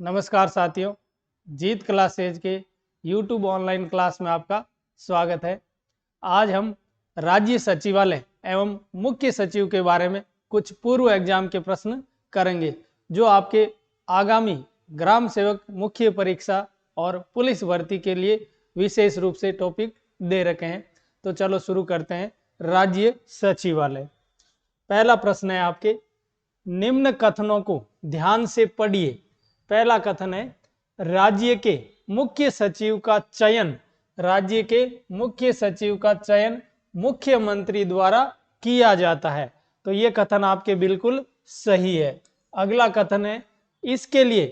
नमस्कार साथियों, जीत क्लासेज के YouTube ऑनलाइन क्लास में आपका स्वागत है। आज हम राज्य सचिवालय एवं मुख्य सचिव के बारे में कुछ पूर्व एग्जाम के प्रश्न करेंगे जो आपके आगामी ग्राम सेवक मुख्य परीक्षा और पुलिस भर्ती के लिए विशेष रूप से टॉपिक दे रखे हैं। तो चलो शुरू करते हैं। राज्य सचिवालय, पहला प्रश्न है आपके, निम्न कथनों को ध्यान से पढ़िए। पहला कथन है, राज्य के मुख्य सचिव का चयन, राज्य के मुख्य सचिव का चयन मुख्यमंत्री द्वारा किया जाता है। तो ये कथन आपके बिल्कुल सही है। अगला कथन है, इसके लिए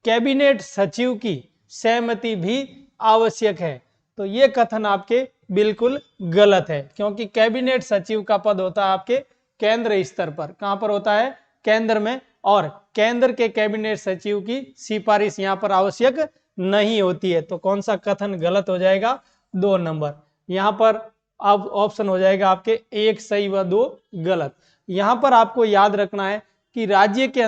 कैबिनेट सचिव की सहमति भी आवश्यक है। तो ये कथन आपके बिल्कुल गलत है, क्योंकि कैबिनेट सचिव का पद होता है आपके केंद्र स्तर पर। कहां पर होता है? केंद्र में। और केंद्र के कैबिनेट सचिव की सिफारिश यहां पर आवश्यक नहीं होती है। तो कौन सा कथन गलत हो जाएगा? 2 नंबर। यहां पर अब ऑप्शन हो जाएगा आपके 1 सही व 2 गलत। यहां पर आपको याद रखना है कि राज्य के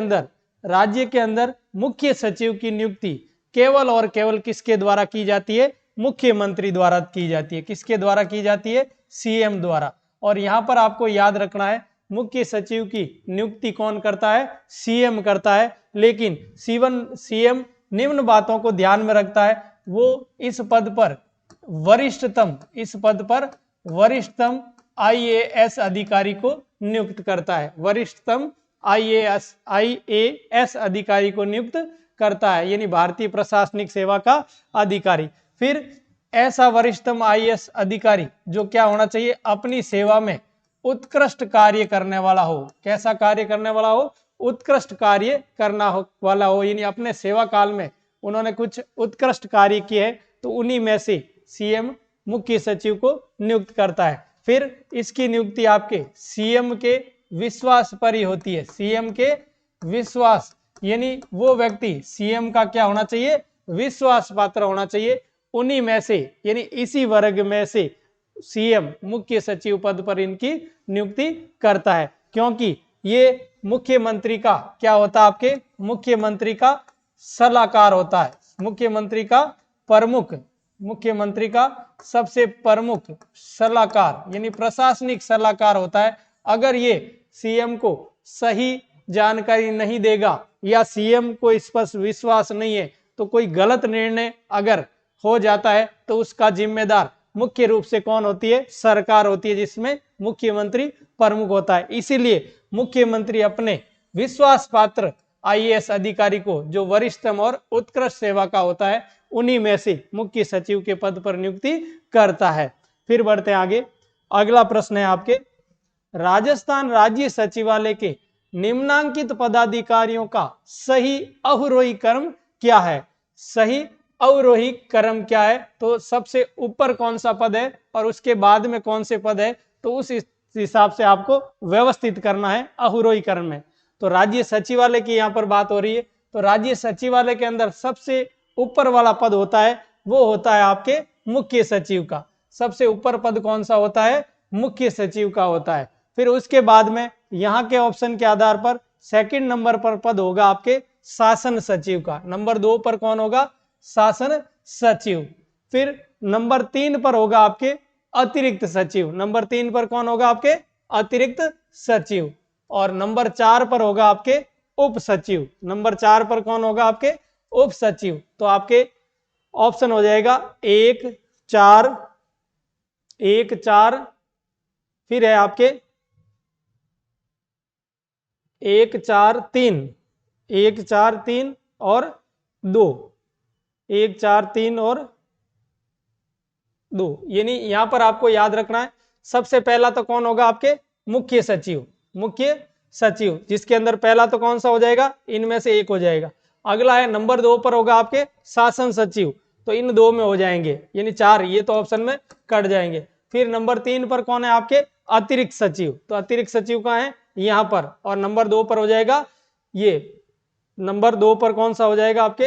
अंदर मुख्य सचिव की नियुक्ति केवल और केवल किसके द्वारा की जाती है? मुख्यमंत्री द्वारा की जाती है। किसके द्वारा की जाती है? सीएम द्वारा। और यहां पर आपको याद रखना है, मुख्य सचिव की नियुक्ति कौन करता है? सीएम करता है। लेकिन सीएम निम्न बातों को ध्यान में रखता है। वो इस पद पर वरिष्ठतम आईएएस अधिकारी को नियुक्त करता है। वरिष्ठतम आईएएस अधिकारी को नियुक्त करता है, यानी भारतीय प्रशासनिक सेवा का अधिकारी। फिर ऐसा वरिष्ठतम आईएएस अधिकारी जो क्या होना चाहिए? अपनी सेवा में उत्कृष्ट कार्य करने वाला हो। कैसा कार्य करने वाला हो? उत्कृष्ट कार्य वाला हो, यानी अपने सेवा काल में उन्होंने कुछ उत्कृष्ट कार्य किए हैं, तो उन्हीं में से सीएम मुख्य सचिव को नियुक्त करता है। फिर इसकी नियुक्ति आपके सीएम के विश्वास पर ही होती है। सीएम के विश्वास, यानी वो व्यक्ति सीएम का क्या होना चाहिए? विश्वास पात्र होना चाहिए। उन्हीं में से, यानी इसी वर्ग में से सीएम मुख्य सचिव पद पर इनकी नियुक्ति करता है, क्योंकि ये मुख्यमंत्री का क्या होता है? आपके मुख्यमंत्री का सलाहकार होता है। मुख्यमंत्री का सबसे प्रमुख सलाहकार, यानी प्रशासनिक सलाहकार होता है। अगर ये सीएम को सही जानकारी नहीं देगा या सीएम को इस पर विश्वास नहीं है, तो कोई गलत निर्णय अगर हो जाता है तो उसका जिम्मेदार मुख्य रूप से कौन होती है? सरकार होती है, जिसमें मुख्यमंत्री प्रमुख होता है। इसीलिए मुख्यमंत्री अपने विश्वास पात्र आईएएस अधिकारी को, जो वरिष्ठतम और उत्कृष्ट सेवा का होता है, उन्हीं में से मुख्य सचिव के पद पर नियुक्ति करता है। फिर बढ़ते हैं आगे। अगला प्रश्न है आपके, राजस्थान राज्य सचिवालय के निम्नांकित पदाधिकारियों का सही अवरोही क्रम क्या है? सही अवरोही क्रम क्या है? तो सबसे ऊपर कौन सा पद है और उसके बाद में कौन से पद है, तो उस हिसाब से आपको व्यवस्थित करना है अवरोही क्रम में। तो राज्य सचिवालय की यहाँ पर बात हो रही है, तो राज्य सचिवालय के अंदर सबसे ऊपर वाला पद होता है, वो होता है आपके मुख्य सचिव का। सबसे ऊपर पद कौन सा होता है? मुख्य सचिव का होता है। फिर उसके बाद में यहाँ के ऑप्शन के आधार पर सेकंड नंबर पर पद होगा आपके शासन सचिव का। नंबर 2 पर कौन होगा? शासन सचिव। फिर नंबर 3 पर होगा आपके अतिरिक्त सचिव। नंबर 3 पर कौन होगा? आपके अतिरिक्त सचिव। और नंबर 4 पर होगा आपके उप सचिव। नंबर 4 पर कौन होगा? आपके उप सचिव। तो आपके ऑप्शन हो जाएगा 1 4 1 4, फिर है आपके 1 4 3 1 4 3 और 2, 1 4 3 और 2, यानी यहां पर आपको याद रखना है, सबसे पहला तो कौन होगा? आपके मुख्य सचिव। मुख्य सचिव, जिसके अंदर पहला तो कौन सा हो जाएगा? इनमें से एक हो जाएगा। अगला है नंबर 2 पर होगा आपके शासन सचिव, तो इन 2 में हो जाएंगे, यानी 4, ये तो ऑप्शन में कट जाएंगे। फिर नंबर 3 पर कौन है? आपके अतिरिक्त सचिव। तो अतिरिक्त सचिव कहाँ है? यहां पर। और नंबर 2 पर हो जाएगा ये, नंबर 2 पर कौन सा हो जाएगा आपके?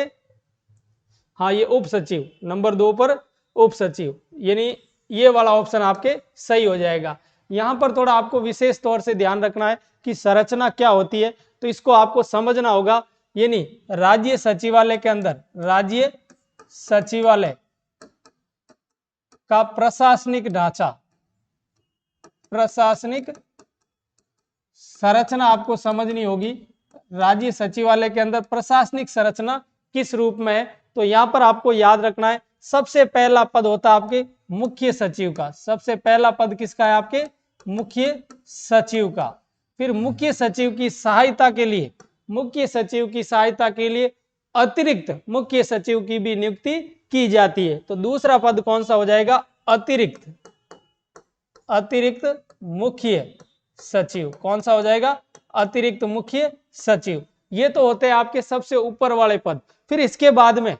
हाँ, ये उप सचिव। नंबर 2 पर उप सचिव, यानी ये वाला ऑप्शन आपके सही हो जाएगा। यहां पर थोड़ा आपको विशेष तौर से ध्यान रखना है कि संरचना क्या होती है, तो इसको आपको समझना होगा यानी राज्य सचिवालय के अंदर राज्य सचिवालय का प्रशासनिक ढांचा, प्रशासनिक संरचना आपको समझनी होगी। राज्य सचिवालय के अंदर प्रशासनिक संरचना किस रूप में है, तो यहां पर आपको याद रखना है सबसे पहला पद होता है आपके मुख्य सचिव का। सबसे पहला पद किसका है? आपके मुख्य सचिव का। फिर मुख्य सचिव की सहायता के लिए, मुख्य सचिव की सहायता के लिए अतिरिक्त मुख्य सचिव की भी नियुक्ति की जाती है। तो दूसरा पद कौन सा हो जाएगा? अतिरिक्त, अतिरिक्त मुख्य सचिव। कौन सा हो जाएगा? अतिरिक्त मुख्य सचिव। ये तो होते हैं आपके सबसे ऊपर वाले पद। फिर इसके बाद में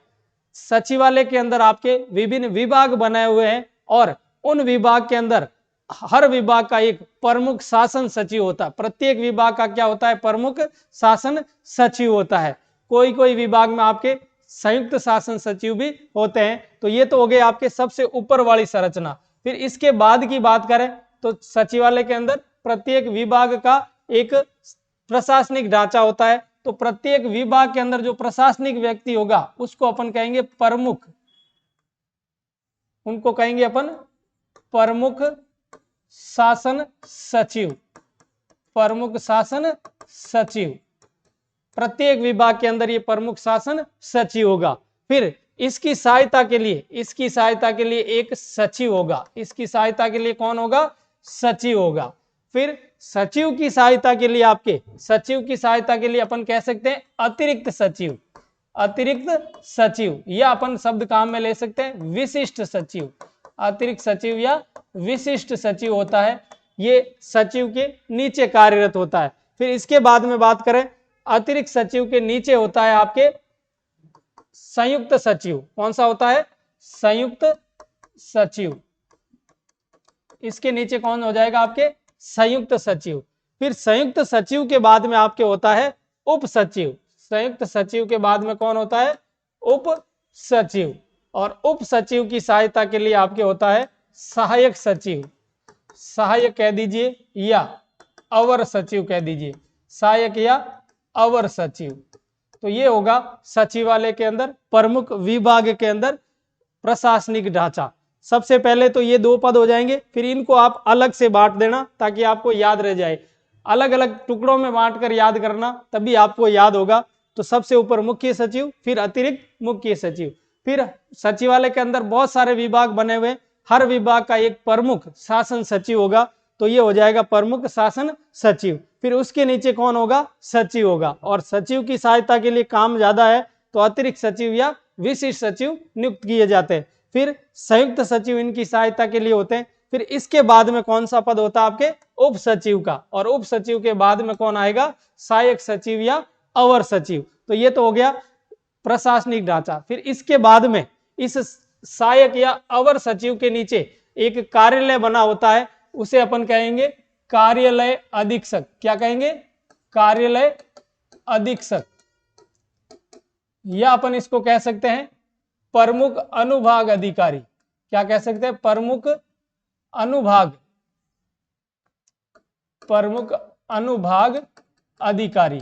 सचिवालय के अंदर आपके विभिन्न विभाग बनाए हुए हैं और उन विभाग के अंदर हर विभाग का एक प्रमुख शासन सचिव होता है। प्रत्येक विभाग का क्या होता है? प्रमुख शासन सचिव होता है। कोई कोई विभाग में आपके संयुक्त शासन सचिव भी होते हैं। तो ये तो हो गए आपके सबसे ऊपर वाली संरचना। फिर इसके बाद की बात करें तो सचिवालय के अंदर प्रत्येक विभाग का एक प्रशासनिक ढांचा होता है। तो प्रत्येक विभाग के अंदर जो प्रशासनिक व्यक्ति होगा उसको अपन कहेंगे प्रमुख, उनको कहेंगे अपन प्रमुख शासन सचिव, प्रमुख शासन सचिव। प्रत्येक विभाग के अंदर ये प्रमुख शासन सचिव होगा। फिर इसकी सहायता के लिए, इसकी सहायता के लिए एक सचिव होगा। इसकी सहायता के लिए कौन होगा? सचिव होगा। फिर सचिव की सहायता के लिए आपके, सचिव की सहायता के लिए अपन कह सकते हैं अतिरिक्त सचिव, अतिरिक्त सचिव, या अपन शब्द काम में ले सकते हैं विशिष्ट सचिव। अतिरिक्त सचिव या विशिष्ट सचिव होता है, ये सचिव के नीचे कार्यरत होता है। फिर इसके बाद में बात करें, अतिरिक्त सचिव के नीचे होता है आपके संयुक्त सचिव। कौन सा होता है? संयुक्त सचिव। इसके नीचे कौन हो जाएगा? आपके संयुक्त सचिव। फिर संयुक्त सचिव के बाद में आपके होता है उप सचिव। संयुक्त सचिव के बाद में कौन होता है? उप सचिव। और उप सचिव की सहायता के लिए आपके होता है सहायक सचिव, सहायक कह दीजिए या अवर सचिव कह दीजिए, सहायक या अवर सचिव। तो ये होगा सचिवालय के अंदर प्रमुख विभाग के अंदर प्रशासनिक ढांचा। सबसे पहले तो ये दो पद हो जाएंगे, फिर इनको आप अलग से बांट देना ताकि आपको याद रह जाए। अलग अलग टुकड़ों में बांटकर याद करना, तभी आपको याद होगा। तो सबसे ऊपर मुख्य सचिव, फिर अतिरिक्त मुख्य सचिव। फिर सचिवालय के अंदर बहुत सारे विभाग बने हुए, हर विभाग का एक प्रमुख शासन सचिव होगा। तो ये हो जाएगा प्रमुख शासन सचिव। फिर उसके नीचे कौन होगा? सचिव होगा। और सचिव की सहायता के लिए काम ज्यादा है तो अतिरिक्त सचिव या विशिष्ट सचिव नियुक्त किए जाते हैं। फिर संयुक्त सचिव इनकी सहायता के लिए होते हैं। फिर इसके बाद में कौन सा पद होता है? आपके उप सचिव का। और उप सचिव के बाद में कौन आएगा? सहायक सचिव या अवर सचिव। तो ये तो हो गया प्रशासनिक ढांचा। फिर इसके बाद में इस सहायक या अवर सचिव के नीचे एक कार्यालय बना होता है, उसे अपन कहेंगे कार्यालय अधीक्षक। क्या कहेंगे? कार्यालय अधीक्षक। या अपन इसको कह सकते हैं प्रमुख अनुभाग अधिकारी। क्या कह सकते हैं? प्रमुख अनुभाग, प्रमुख अनुभाग अधिकारी।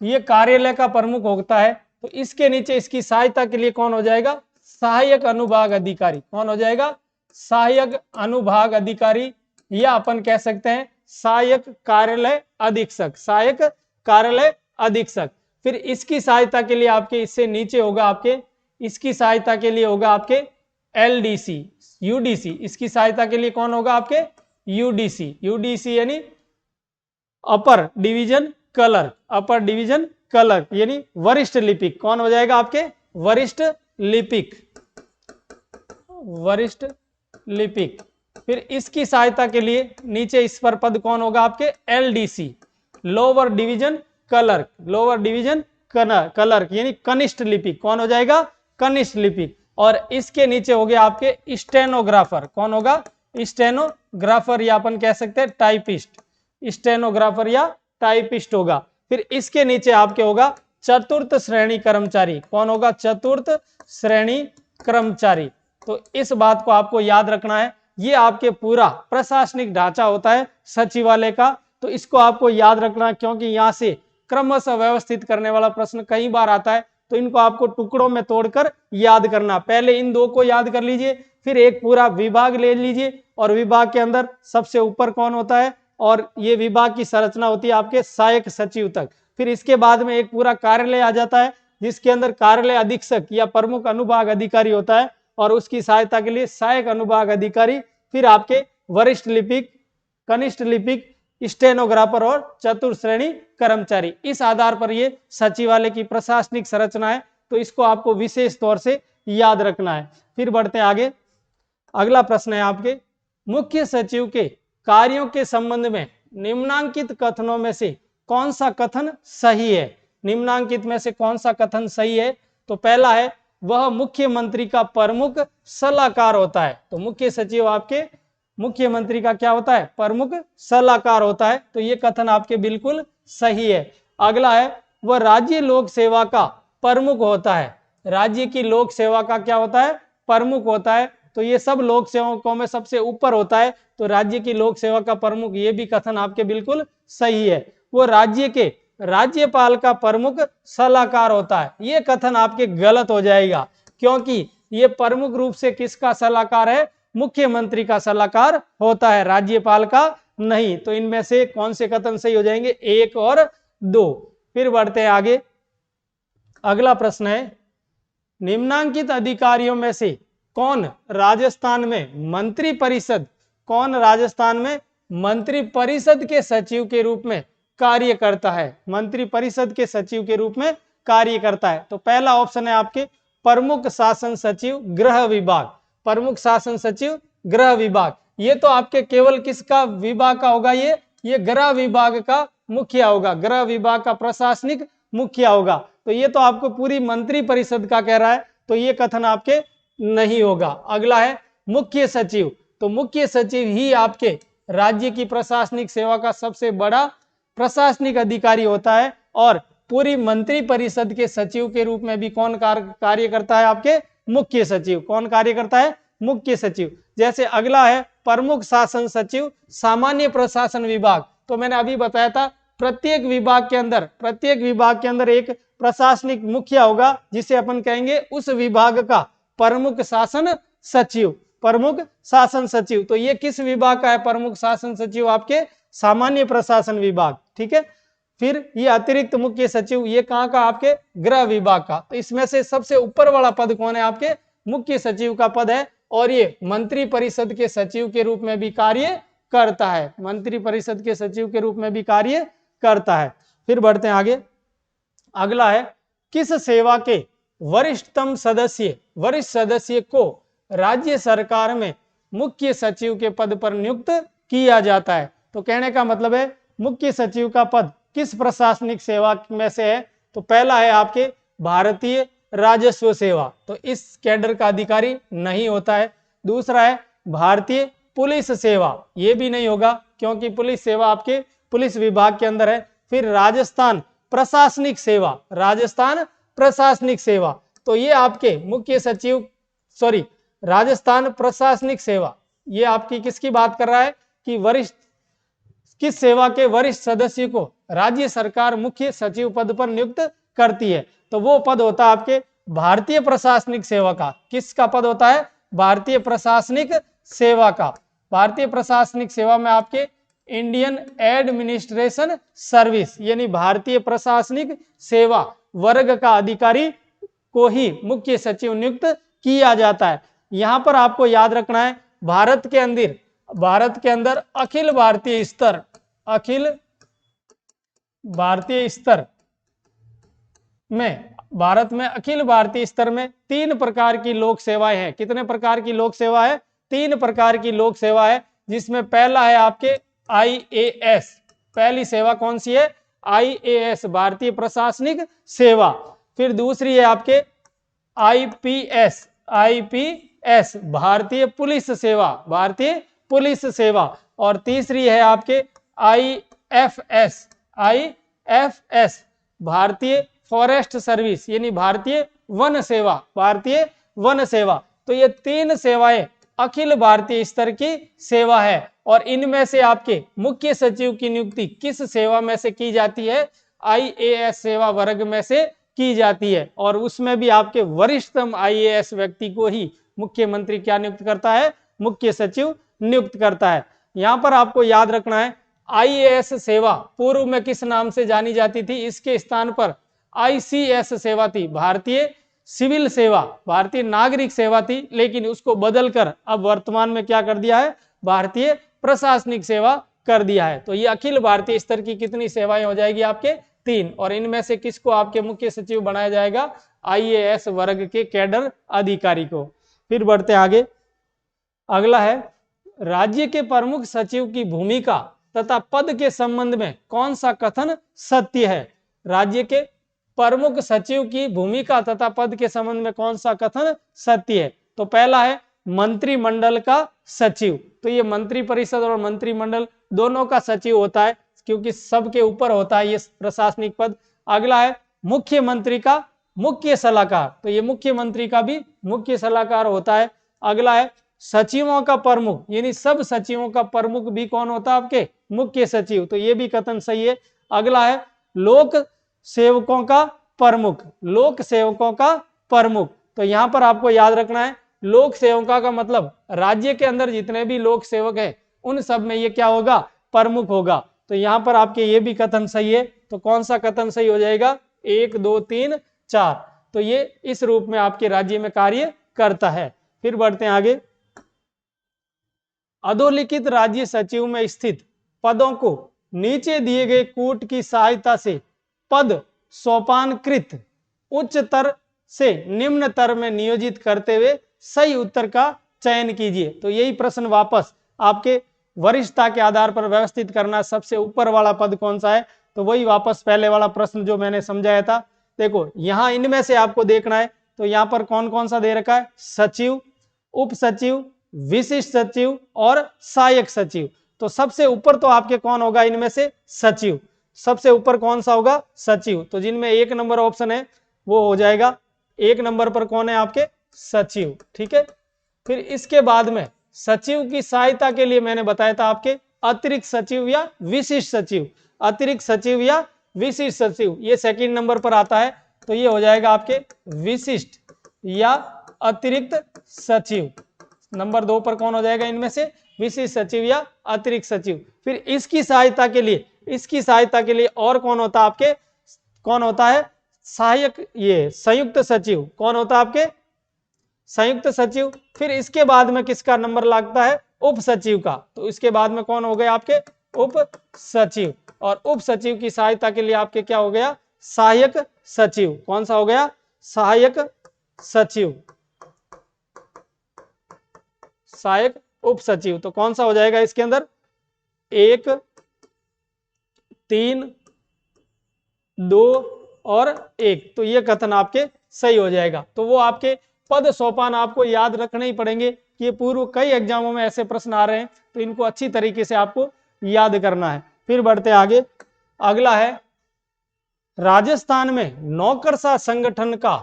ये कार्यालय का प्रमुख होता है। तो इसके नीचे इसकी सहायता के लिए कौन हो जाएगा? सहायक अनुभाग अधिकारी। कौन हो जाएगा? सहायक अनुभाग अधिकारी, या अपन कह सकते हैं सहायक कार्यालय अधीक्षक, सहायक कार्यालय अधीक्षक। फिर इसकी सहायता के लिए आपके इससे नीचे होगा आपके, इसकी सहायता के लिए होगा आपके एलडीसी, यूडीसी। इसकी सहायता के लिए कौन होगा? आपके यूडीसी। यूडीसी यानी upper division clerk, upper division clerk यानी वरिष्ठ लिपिक। कौन हो जाएगा? आपके वरिष्ठ लिपिक, वरिष्ठ लिपिक। फिर इसकी सहायता के लिए नीचे इस पर पद कौन होगा? आपके LDC, lower division clerk, lower division clerk यानी कनिष्ठ लिपिक। कौन हो जाएगा? कनिष्ठ लिपिक। और इसके नीचे हो गया आपके स्टेनोग्राफर। कौन होगा? स्टेनोग्राफर, या अपन कह सकते हैं टाइपिस्ट, स्टेनोग्राफर या टाइपिस्ट होगा। फिर इसके नीचे आपके होगा चतुर्थ श्रेणी कर्मचारी। कौन होगा? चतुर्थ श्रेणी कर्मचारी। तो इस बात को आपको याद रखना है। ये आपके पूरा प्रशासनिक ढांचा होता है सचिवालय का। तो इसको आपको याद रखना, क्योंकि यहाँ से क्रमशः व्यवस्थित करने वाला प्रश्न कई बार आता है, तो इनको आपको टुकड़ों में तोड़कर याद करना। पहले इन दो को याद कर लीजिए, फिर एक पूरा विभाग ले लीजिए और विभाग के अंदर सबसे ऊपर कौन होता है, और ये विभाग की संरचना होती है आपके सहायक सचिव तक। फिर इसके बाद में एक पूरा कार्यालय आ जाता है जिसके अंदर कार्यालय अधीक्षक या प्रमुख अनुभाग अधिकारी होता है और उसकी सहायता के लिए सहायक अनुभाग अधिकारी, फिर आपके वरिष्ठ लिपिक, कनिष्ठ लिपिक, स्टेनोग्राफर और चतुर्थ श्रेणी कर्मचारी। इस आधार पर ये सचिवालय की प्रशासनिक संरचना है, तो इसको आपको विशेष तौर से याद रखना है। फिर बढ़ते हैं आगे। अगला प्रश्न है आपके, मुख्य सचिव के कार्यों के संबंध में निम्नांकित कथनों में से कौन सा कथन सही है? निम्नांकित में से कौन सा कथन सही है? तो पहला है, वह मुख्यमंत्री का प्रमुख सलाहकार होता है। तो मुख्य सचिव आपके मुख्यमंत्री का क्या होता है? प्रमुख सलाहकार होता है। तो ये कथन आपके बिल्कुल सही है। अगला है, वह राज्य लोक सेवा का प्रमुख होता है। राज्य की लोक सेवा का क्या होता है? प्रमुख होता है। तो ये सब लोक सेवकों में सबसे ऊपर होता है, तो राज्य की लोक सेवा का प्रमुख, ये भी कथन आपके बिल्कुल सही है। वो राज्य के राज्यपाल का प्रमुख सलाहकार होता है। ये कथन आपके गलत हो जाएगा, क्योंकि ये प्रमुख रूप से किसका सलाहकार है? मुख्यमंत्री का सलाहकार होता है, राज्यपाल का नहीं। तो इनमें से कौन से कथन सही हो जाएंगे? 1 और 2। फिर बढ़ते हैं आगे। अगला प्रश्न है, निम्नांकित अधिकारियों में से कौन राजस्थान में मंत्री परिषद के सचिव के रूप में कार्य करता है? मंत्री परिषद के सचिव के रूप में कार्य करता है। तो पहला ऑप्शन है आपके प्रमुख शासन सचिव गृह विभाग। प्रमुख शासन सचिव गृह विभाग, ये तो आपके केवल किसका विभाग का होगा? ये गृह विभाग का मुखिया होगा, गृह विभाग का प्रशासनिक मुखिया होगा। तो ये तो आपको पूरी मंत्री परिषद का कह रहा है, तो ये कथन आपके नहीं होगा। अगला है मुख्य सचिव। तो मुख्य सचिव ही आपके राज्य की प्रशासनिक सेवा का सबसे बड़ा प्रशासनिक अधिकारी होता है, और पूरी मंत्री परिषद के सचिव के रूप में भी कौन कार्य करता है? आपके मुख्य सचिव। कौन कार्य करता है? मुख्य सचिव। जैसे अगला है प्रमुख शासन सचिव सामान्य प्रशासन विभाग। तो मैंने अभी बताया था, प्रत्येक विभाग के अंदर एक प्रशासनिक मुखिया होगा, जिसे अपन कहेंगे उस विभाग का प्रमुख शासन सचिव। प्रमुख शासन सचिव, तो ये किस विभाग का है? प्रमुख शासन सचिव आपके सामान्य प्रशासन विभाग। ठीक है। फिर ये अतिरिक्त मुख्य सचिव, ये कहाँ का? आपके गृह विभाग का। तो इसमें से सबसे ऊपर वाला पद कौन है? आपके मुख्य सचिव का पद है, और ये मंत्री परिषद के सचिव के रूप में भी कार्य करता है। मंत्री परिषद के सचिव के रूप में भी कार्य करता है। फिर बढ़ते हैं आगे। अगला है, किस सेवा के वरिष्ठ सदस्य को राज्य सरकार में मुख्य सचिव के पद पर नियुक्त किया जाता है? तो कहने का मतलब है, मुख्य सचिव का पद किस प्रशासनिक सेवा में से है? तो पहला है आपके भारतीय राजस्व सेवा, तो इस कैडर का अधिकारी नहीं होता है। दूसरा है भारतीय पुलिस सेवा, ये भी नहीं होगा, क्योंकि पुलिस सेवा आपके पुलिस विभाग के अंदर है। फिर राजस्थान प्रशासनिक सेवा, तो ये आपके मुख्य सचिव, राजस्थान प्रशासनिक सेवा, ये आपकी किसकी बात कर रहा है? कि किस सेवा के वरिष्ठ सदस्य को राज्य सरकार मुख्य सचिव पद पर नियुक्त करती है? तो वो पद होता है आपके भारतीय प्रशासनिक सेवा का। किसका पद होता है? भारतीय प्रशासनिक सेवा का। भारतीय प्रशासनिक सेवा में आपके इंडियन एडमिनिस्ट्रेशन सर्विस, यानी भारतीय प्रशासनिक सेवा वर्ग का अधिकारी को ही मुख्य सचिव नियुक्त किया जाता है। यहां पर आपको याद रखना है, भारत के अंदर अखिल भारतीय स्तर में 3 प्रकार की लोक सेवाएं हैं। कितने प्रकार की लोक सेवा है? 3 प्रकार की लोक सेवा है, जिसमें पहला है आपके IAS। पहली सेवा कौन सी है? IAS, भारतीय प्रशासनिक सेवा। फिर दूसरी है आपके IPS, भारतीय पुलिस सेवा। और तीसरी है आपके IFS, भारतीय फॉरेस्ट सर्विस, यानी भारतीय वन सेवा। तो ये 3 सेवाएं अखिल भारतीय स्तर की सेवा है, और इनमें से आपके मुख्य सचिव की नियुक्ति किस सेवा में से की जाती है? आईएएस सेवा वर्ग में से की जाती है, और उसमें भी आपके वरिष्ठतम आईएएस व्यक्ति को ही मुख्यमंत्री क्या नियुक्त करता है, मुख्य सचिव नियुक्त करता है। यहां पर आपको याद रखना है, आईएएस सेवा पूर्व में किस नाम से जानी जाती थी, इसके स्थान पर आईसीएस सेवा थी, भारतीय सिविल सेवा, भारतीय नागरिक सेवा थी, लेकिन उसको बदलकर अब वर्तमान में क्या कर दिया है, भारतीय प्रशासनिक सेवा कर दिया है। तो ये अखिल भारतीय स्तर की कितनी सेवाएं हो जाएगी आपके, 3, और इनमें से किसको आपके मुख्य सचिव बनाया जाएगा, आईएएस वर्ग के कैडर अधिकारी को। फिर बढ़ते आगे, अगला है राज्य के प्रमुख सचिव की भूमिका तथा पद के संबंध में कौन सा कथन सत्य है। राज्य के प्रमुख सचिव की भूमिका तथा पद के संबंध में कौन सा कथन सत्य है। तो पहला है मंत्रिमंडल का सचिव, तो ये मंत्री परिषद और मंत्रिमंडल दोनों का सचिव होता है, क्योंकि सबके ऊपर होता है ये प्रशासनिक पद। अगला है मुख्यमंत्री का मुख्य सलाहकार, तो ये मुख्यमंत्री का भी मुख्य सलाहकार होता है। अगला है सचिवों का प्रमुख, यानी सब सचिवों का प्रमुख भी कौन होता है, आपके मुख्य सचिव, तो ये भी कथन सही है। अगला है लोक सेवकों का प्रमुख, लोक सेवकों का प्रमुख, तो यहां पर आपको याद रखना है लोक सेवकों का मतलब राज्य के अंदर जितने भी लोक सेवक हैं उन सब में ये क्या होगा, प्रमुख होगा। तो यहां पर आपके ये भी कथन सही है। तो कौन सा कथन सही हो जाएगा, 1 2 3 4, तो ये इस रूप में आपके राज्य में कार्य करता है। फिर बढ़ते हैं आगे, अधोलिखित राज्य सचिव में स्थित पदों को नीचे दिए गए कूट की सहायता से पद सोपानकृत उच्चतर से निम्नतर में नियोजित करते हुए सही उत्तर का चयन कीजिए। तो यही प्रश्न वापस आपके वरिष्ठता के आधार पर व्यवस्थित करना, सबसे ऊपर वाला पद कौन सा है, तो वही वापस पहले वाला प्रश्न जो मैंने समझाया था। देखो यहां इनमें से आपको देखना है, तो यहां पर कौन कौन सा दे रखा है, सचिव, उप सचिव, विशिष्ट सचिव और सहायक सचिव। तो सबसे ऊपर तो आपके कौन होगा इनमें से, सचिव, सबसे ऊपर कौन सा होगा, सचिव। तो जिनमें 1 नंबर ऑप्शन है वो हो जाएगा, 1 नंबर पर कौन है आपके, सचिव, ठीक है। फिर इसके बाद में सचिव की सहायता के लिए मैंने बताया था आपके अतिरिक्त सचिव या विशिष्ट सचिव, अतिरिक्त सचिव या विशिष्ट सचिव, ये 2nd नंबर पर आता है। तो ये हो जाएगा आपके विशिष्ट या अतिरिक्त सचिव, नंबर 2 पर कौन हो जाएगा इनमें से, विशिष्ट सचिव या अतिरिक्त सचिव। फिर इसकी सहायता के लिए, इसकी सहायता के लिए और कौन होता है आपके, कौन होता है, सहायक, ये संयुक्त सचिव, कौन होता है आपके, संयुक्त सचिव। फिर इसके बाद में किसका नंबर लगता है, उप सचिव का, तो इसके बाद में कौन हो गए आपके, उप सचिव, और उप सचिव की सहायता के लिए आपके क्या हो गया, सहायक सचिव, कौन सा हो गया, सहायक सचिव, सहायक उप सचिव। तो कौन सा हो जाएगा इसके अंदर, 1 3 2 और 1, तो ये कथन आपके सही हो जाएगा। तो वो आपके पद सोपान आपको याद रखने ही पड़ेंगे कि ये पूर्व कई एग्जामों में ऐसे प्रश्न आ रहे हैं, तो इनको अच्छी तरीके से आपको याद करना है। फिर बढ़ते आगे, अगला है राजस्थान में नौकरशाह संगठन का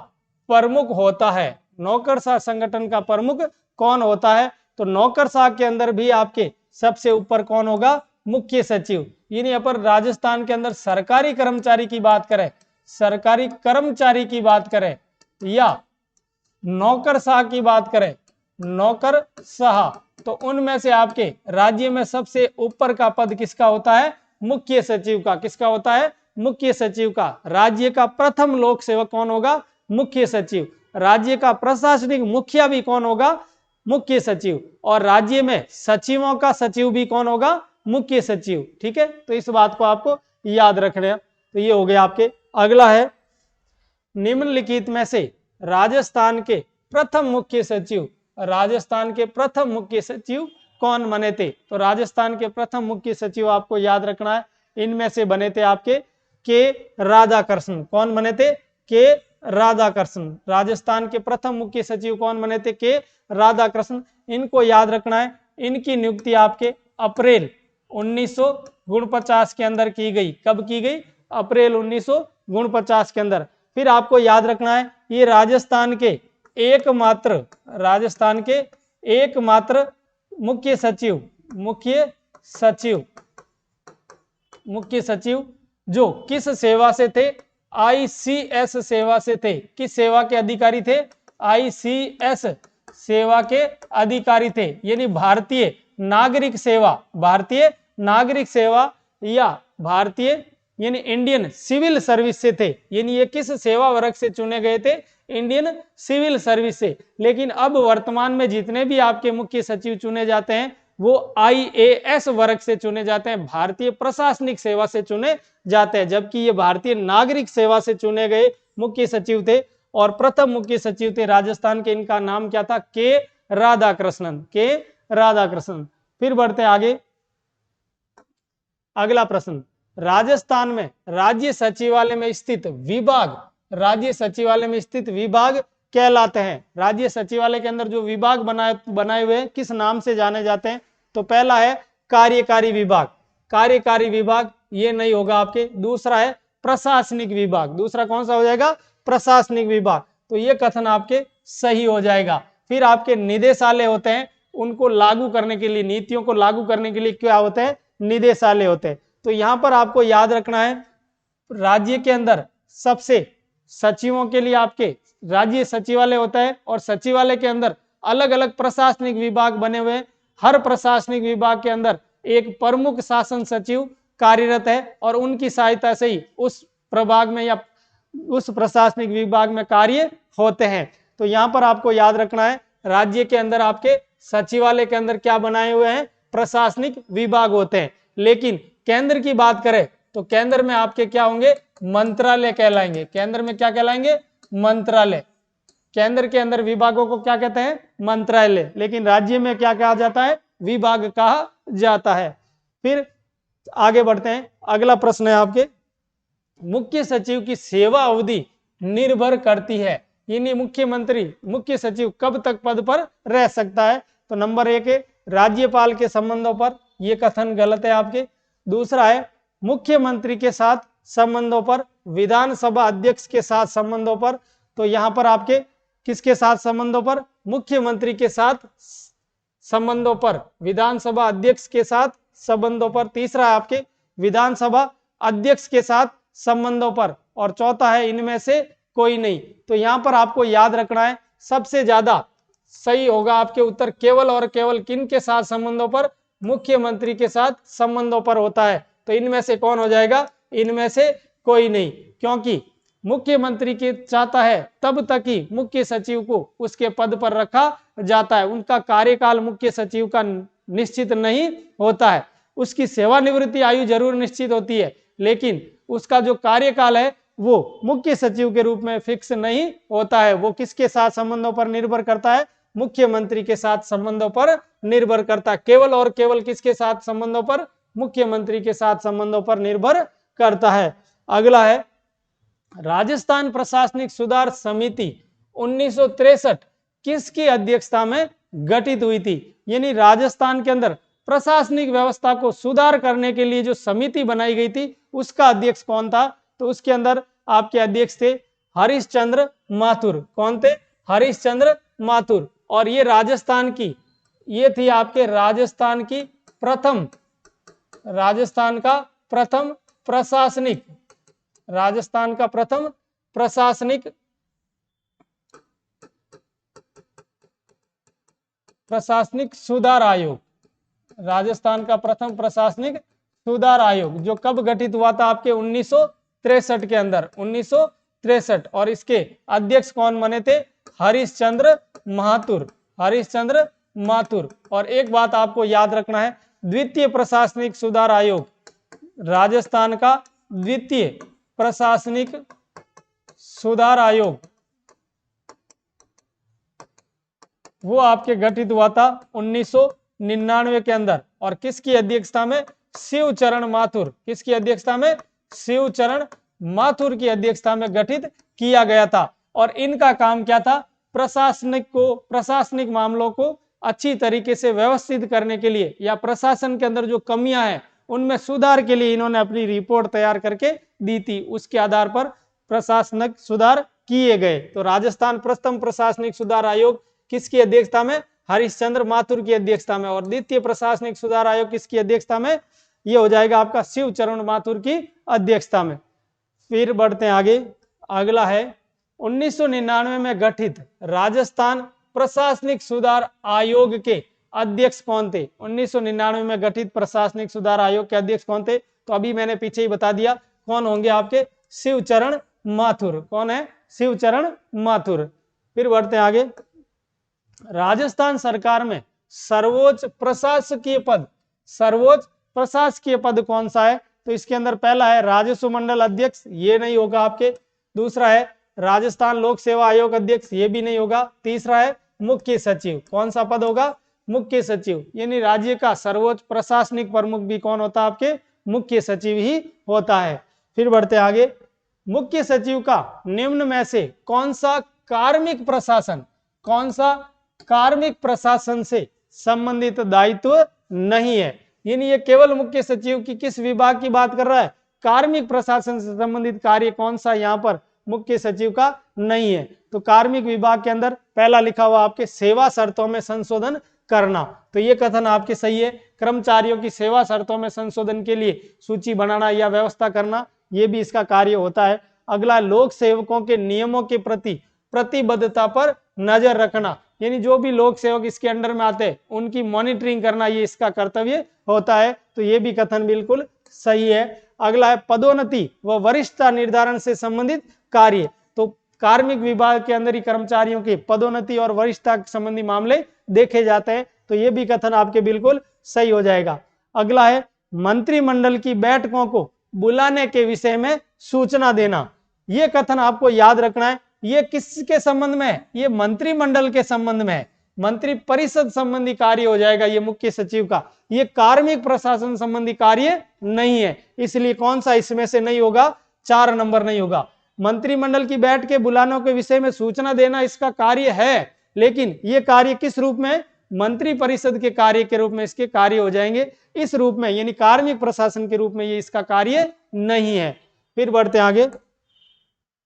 प्रमुख होता है, नौकरशाह संगठन का प्रमुख कौन होता है। तो नौकरशाह के अंदर भी आपके सबसे ऊपर कौन होगा, मुख्य सचिव। यानी अपन राजस्थान के अंदर सरकारी कर्मचारी की बात करें, सरकारी कर्मचारी की बात करें या नौकरशाह की बात करें, नौकरशाह, तो उनमें से आपके राज्य में सबसे ऊपर का पद किसका होता है, मुख्य सचिव का। किसका होता है, मुख्य सचिव का। राज्य का प्रथम लोक सेवक कौन होगा, मुख्य सचिव। राज्य का प्रशासनिक मुखिया भी कौन होगा, मुख्य सचिव। और राज्य में सचिवों का सचिव भी कौन होगा, मुख्य सचिव। ठीक है, तो इस बात को आपको याद रखना। तो ये हो गया आपके। अगला है निम्नलिखित में से राजस्थान के प्रथम मुख्य सचिव, राजस्थान के प्रथम मुख्य सचिव कौन बने थे। तो राजस्थान के प्रथम मुख्य सचिव आपको याद रखना है, इनमें से बने थे आपके के राधाकृष्ण। कौन बने थे, के राधाकृष्ण। राजस्थान के प्रथम मुख्य सचिव कौन बने थे, के राधाकृष्ण। इनको याद रखना है। इनकी नियुक्ति आपके अप्रैल 1949 के अंदर की गई। कब की गई, अप्रैल 1949 के अंदर। फिर आपको याद रखना है ये राजस्थान के एकमात्र, राजस्थान के एकमात्र मुख्य सचिव, मुख्य सचिव, मुख्य सचिव जो किस सेवा से थे? आईसीएस सेवा से थे। किस सेवा के अधिकारी थे? आईसीएस सेवा के अधिकारी थे, यानी भारतीय नागरिक सेवा, भारतीय नागरिक सेवा या भारतीय यानी इंडियन सिविल सर्विस से थे। यानी ये किस सेवा वर्ग से चुने गए थे? इंडियन सिविल सर्विस से। लेकिन अब वर्तमान में जितने भी आपके मुख्य सचिव चुने जाते हैं वो आईएएस वर्ग से चुने जाते हैं, भारतीय प्रशासनिक सेवा से चुने जाते हैं, जबकि ये भारतीय नागरिक सेवा से चुने गए मुख्य सचिव थे। और प्रथम मुख्य सचिव थे राजस्थान के, इनका नाम क्या था? के राधाकृष्णन, के राधाकृष्णन। फिर बढ़ते आगे, अगला प्रश्न, राजस्थान में राज्य सचिवालय में स्थित विभाग, राज्य सचिवालय में स्थित विभाग कहलाते हैं। राज्य सचिवालय के अंदर जो विभाग बनाए हुए हैं किस नाम से जाने जाते हैं? तो पहला है कार्यकारी विभाग, कार्यकारी विभाग ये नहीं होगा आपके। दूसरा है प्रशासनिक विभाग, दूसरा कौन सा हो जाएगा? प्रशासनिक विभाग। तो ये कथन आपके सही हो जाएगा। फिर आपके निदेशालय होते हैं, उनको लागू करने के लिए, नीतियों को लागू करने के लिए क्या होते हैं? निदेशालय होते हैं। तो यहां पर आपको याद रखना है, राज्य के अंदर सबसे सचिवों के लिए आपके राज्य सचिवालय होता है और सचिवालय के अंदर अलग अलग प्रशासनिक विभाग बने हुए हैं। हर प्रशासनिक विभाग के अंदर एक प्रमुख शासन सचिव कार्यरत है और उनकी सहायता से ही उस प्रभाग में या उस प्रशासनिक विभाग में कार्य होते हैं। तो यहाँ पर आपको याद रखना है, राज्य के अंदर आपके सचिवालय के अंदर क्या बनाए हुए हैं? प्रशासनिक विभाग होते हैं। लेकिन केंद्र की बात करें तो केंद्र में आपके क्या होंगे? मंत्रालय कहलाएंगे। केंद्र में क्या कहलाएंगे? मंत्रालय। केंद्र के अंदर विभागों को क्या कहते हैं? मंत्रालय। लेकिन राज्य में क्या कहा जाता है? विभाग कहा जाता है। फिर आगे बढ़ते हैं, अगला प्रश्न है आपके, मुख्य सचिव की सेवा अवधि निर्भर करती है, यानी मुख्यमंत्री मुख्य सचिव कब तक पद पर रह सकता है? तो नंबर 1 है राज्यपाल के संबंधों पर, यह कथन गलत है आपके। दूसरा है मुख्यमंत्री के साथ संबंधों पर, विधानसभा अध्यक्ष के साथ संबंधों पर। तो यहां पर आपके किसके साथ संबंधों पर? मुख्यमंत्री के साथ संबंधों पर, विधानसभा अध्यक्ष के साथ संबंधों पर। तीसरा है आपके विधानसभा अध्यक्ष के साथ संबंधों पर। और चौथा है इनमें से कोई नहीं। तो यहां पर आपको याद रखना है, सबसे ज्यादा सही होगा आपके उत्तर केवल और केवल किन के साथ संबंधों पर? मुख्यमंत्री के साथ संबंधों पर होता है। तो इनमें से कौन हो जाएगा? इनमें से कोई नहीं, क्योंकि मुख्यमंत्री के चाहता है तब तक ही मुख्य सचिव को उसके पद पर रखा जाता है। उनका कार्यकाल मुख्य सचिव का निश्चित नहीं होता है। उसकी सेवानिवृत्ति आयु जरूर निश्चित होती है, लेकिन उसका जो कार्यकाल है वो मुख्य सचिव के रूप में फिक्स नहीं होता है। वो किसके साथ संबंधों पर निर्भर करता है? मुख्यमंत्री के साथ संबंधों पर निर्भर करता है। केवल और केवल किसके साथ संबंधों पर? मुख्यमंत्री के साथ संबंधों पर निर्भर करता है। अगला है राजस्थान प्रशासनिक सुधार समिति 1963 किसकी अध्यक्षता में गठित हुई थी? यानी राजस्थान के अंदर प्रशासनिक व्यवस्था को सुधार करने के लिए जो समिति बनाई गई थी उसका अध्यक्ष कौन था? तो उसके अंदर आपके अध्यक्ष थे हरिश्चंद्र माथुर। कौन थे? हरिश्चंद्र माथुर। और ये राजस्थान की, ये थी आपके राजस्थान की प्रथम, राजस्थान का प्रथम प्रशासनिक, राजस्थान का प्रथम प्रशासनिक सुधार आयोग, राजस्थान का प्रथम प्रशासनिक सुधार आयोग जो कब गठित हुआ था? आपके 1963 के अंदर, 1963। और इसके अध्यक्ष कौन बने थे? हरिश्चंद्र माथुर, हरिश्चंद्र माथुर। और एक बात आपको याद रखना है, द्वितीय प्रशासनिक सुधार आयोग, राजस्थान का द्वितीय प्रशासनिक सुधार आयोग वो आपके गठित हुआ था 1999 के अंदर। और किसकी अध्यक्षता में? शिवचरण माथुर। किसकी अध्यक्षता में? शिवचरण माथुर की अध्यक्षता में गठित किया गया था। और इनका काम क्या था? प्रशासनिक मामलों को अच्छी तरीके से व्यवस्थित करने के लिए या प्रशासन के अंदर जो कमियां हैं उनमें सुधार के लिए इन्होंने अपनी रिपोर्ट तैयार करके दी थी। उसके आधार पर प्रशासनिक सुधार किए गए। तो राजस्थान प्रथम प्रशासनिक सुधार आयोग किसकी अध्यक्षता में? हरिश्चंद्र माथुर की अध्यक्षता में। और द्वितीय प्रशासनिक सुधार आयोग किसकी अध्यक्षता में? ये हो जाएगा आपका शिवचरण माथुर की अध्यक्षता में। फिर बढ़ते हैं आगे। अगला है 1999 में गठित राजस्थान प्रशासनिक सुधार आयोग के अध्यक्ष कौन थे? 1999 में गठित प्रशासनिक सुधार आयोग के अध्यक्ष कौन थे? तो अभी मैंने पीछे ही बता दिया कौन होंगे आपके, शिवचरण माथुर। कौन है? शिवचरण माथुर। फिर बढ़ते हैं आगे। राजस्थान सरकार में सर्वोच्च प्रशासकीय पद, सर्वोच्च प्रशासकीय पद कौन सा है? तो इसके अंदर पहला है राजस्व मंडल अध्यक्ष, ये नहीं होगा आपके। दूसरा है राजस्थान लोक सेवा आयोग अध्यक्ष, ये भी नहीं होगा। तीसरा है मुख्य सचिव। कौन सा पद होगा? मुख्य सचिव। यानी राज्य का सर्वोच्च प्रशासनिक प्रमुख भी कौन होता है? आपके मुख्य सचिव ही होता है। फिर बढ़ते आगे। मुख्य सचिव का निम्न में से कौन सा कार्मिक प्रशासन, कौन सा कार्मिक प्रशासन से संबंधित दायित्व नहीं है? यानी ये केवल मुख्य सचिव की किस विभाग की बात कर रहा है? कार्मिक प्रशासन से संबंधित कार्य कौन सा यहाँ पर मुख्य सचिव का नहीं है? तो कार्मिक विभाग के अंदर पहला लिखा हुआ आपके सेवा शर्तों में संशोधन करना। तो ये कथन आपके सही है। कर्मचारियों की सेवा शर्तों में संशोधन के लिए सूची बनाना या व्यवस्था करना, ये भी इसका कार्य होता है। अगला लोक सेवकों के नियमों के प्रति प्रतिबद्धता पर नजर रखना, यानी जो भी लोक सेवक इसके अंडर में आते हैं उनकी मॉनिटरिंग करना, ये इसका कर्तव्य होता है। तो ये भी कथन बिल्कुल सही है। अगला है पदोन्नति व वरिष्ठता निर्धारण से संबंधित कार्य। तो कार्मिक विभाग के अंदर ही कर्मचारियों के पदोन्नति और वरिष्ठता संबंधी मामले देखे जाते हैं। तो ये भी कथन आपके बिल्कुल सही हो जाएगा। अगला है मंत्रिमंडल की बैठकों को बुलाने के विषय में सूचना देना। ये कथन आपको याद रखना है। ये किसके संबंध में है? ये मंत्रिमंडल के संबंध में है। मंत्री परिषद संबंधी कार्य हो जाएगा ये मुख्य सचिव का। ये कार्मिक प्रशासन संबंधी कार्य नहीं है, इसलिए कौन सा इसमें से नहीं होगा? 4 नंबर नहीं होगा। मंत्रिमंडल की बैठक के बुलानों के विषय में सूचना देना इसका कार्य है, लेकिन ये कार्य किस रूप में? मंत्री परिषद के कार्य के रूप में इसके कार्य हो जाएंगे। इस रूप में यानी कार्मिक प्रशासन के रूप में ये इसका कार्य नहीं है। फिर बढ़ते आगे।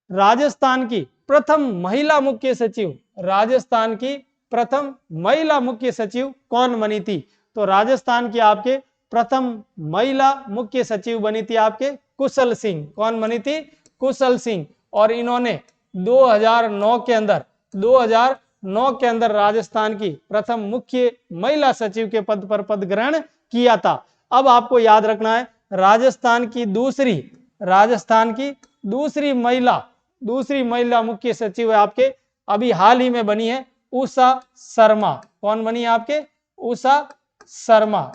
राजस्थान की प्रथम महिला मुख्य सचिव, राजस्थान की प्रथम महिला मुख्य सचिव कौन बनी थी? तो राजस्थान की आपके प्रथम महिला मुख्य सचिव बनी थी आपके कुशल सिंह। कौन बनी थी? कुशल सिंह। और इन्होंने 2009 के अंदर राजस्थान की प्रथम मुख्य महिला सचिव के पद पर पद ग्रहण किया था। अब आपको याद रखना है राजस्थान की दूसरी महिला मुख्य सचिव है आपके, अभी हाल ही में बनी है उषा शर्मा। कौन बनी है आपके? उषा शर्मा,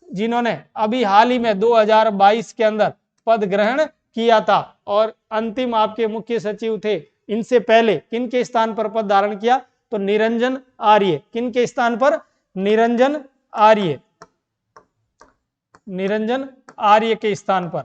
जिन्होंने अभी हाल ही में 2022 के अंदर पद ग्रहण किया था। और अंतिम आपके मुख्य सचिव थे इनसे पहले किनके स्थान पर पद धारण किया? तो निरंजन आर्य। किनके स्थान पर? निरंजन आर्य के स्थान पर।